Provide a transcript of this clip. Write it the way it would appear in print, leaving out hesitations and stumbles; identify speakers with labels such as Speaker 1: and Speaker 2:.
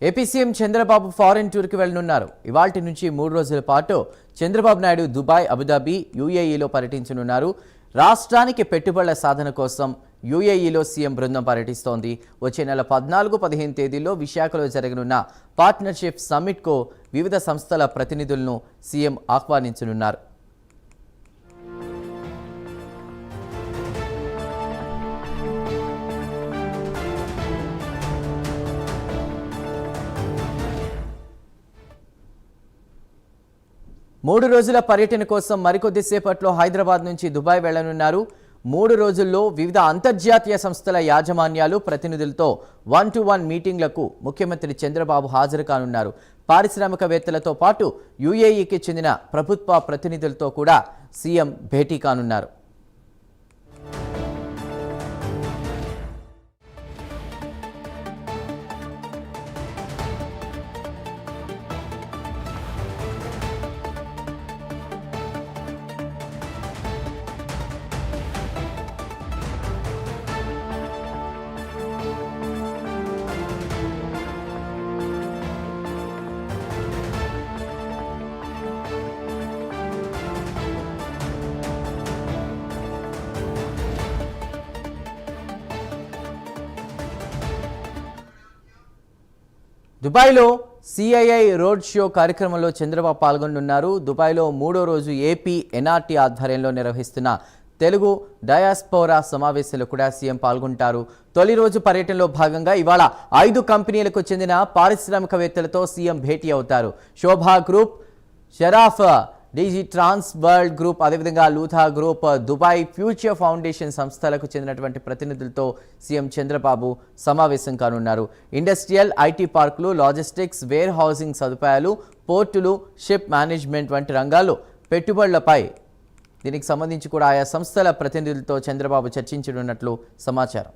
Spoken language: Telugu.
Speaker 1: ఏపీ సీఎం చంద్రబాబు ఫారెన్ టూర్కి వెళ్లనున్నారు. ఇవాల్టి నుంచి 3 రోజుల పాటు చంద్రబాబు నాయుడు దుబాయ్, అబుదాబి, యూఏఈలో పర్యటించనున్నారు. రాష్ట్రానికి పెట్టుబడుల సాధన కోసం యూఏఈలో సీఎం బృందం పర్యటిస్తోంది. వచ్చే నెల 14, 15 తేదీల్లో విశాఖలో జరగనున్న పార్ట్నర్షిప్ సమ్మిట్కు వివిధ సంస్థల ప్రతినిధులను సీఎం ఆహ్వానించనున్నారు. మూడు రోజుల పర్యటన కోసం మరికొద్దిసేపట్లో హైదరాబాద్ నుంచి దుబాయ్ వెళ్లనున్నారు. 3 రోజుల్లో వివిధ అంతర్జాతీయ సంస్థల యాజమాన్యాలు ప్రతినిధులతో 1-to-1 మీటింగ్లకు ముఖ్యమంత్రి చంద్రబాబు హాజరు కానున్నారు. పారిశ్రామికవేత్తలతో పాటు యూఏఈకి చెందిన ప్రభుత్వ ప్రతినిధులతో కూడా సీఎం భేటీ కానున్నారు. దుబాయ్లో సిఐఐ రోడ్ షో కార్యక్రమంలో చంద్రబాబు పాల్గొనున్నారు. దుబాయ్లో 3వ రోజు ఏపీ ఎన్ఆర్టీ ఆధ్వర్యంలో నిర్వహిస్తున్న తెలుగు డయాస్పోరా సమావేశంలో కూడా సీఎం పాల్గొంటారు. తొలి రోజు పర్యటనలో భాగంగా ఇవాళ 5 కంపెనీలకు చెందిన పారిశ్రామికవేత్తలతో సీఎం భేటీ అవుతారు. శోభా గ్రూప్, షరాఫ్ డిజి ట్రాన్స్ వరల్డ్ గ్రూప్, అదేవిధంగా లూథా గ్రూప్, దుబాయ్ ఫ్యూచర్ ఫౌండేషన్ సంస్థలకు చెందినటువంటి ప్రతినిధులతో సీఎం చంద్రబాబు సమావేశం కానున్నారు. ఇండస్ట్రియల్, ఐటీ పార్కులు, లాజిస్టిక్స్, వేర్ హౌసింగ్ సదుపాయాలు, పోర్టులు, షిప్ మేనేజ్మెంట్ వంటి రంగాల్లో పెట్టుబడులపై దీనికి సంబంధించి కూడా ఆయా సంస్థల ప్రతినిధులతో చంద్రబాబు చర్చించనున్నట్లు సమాచారం.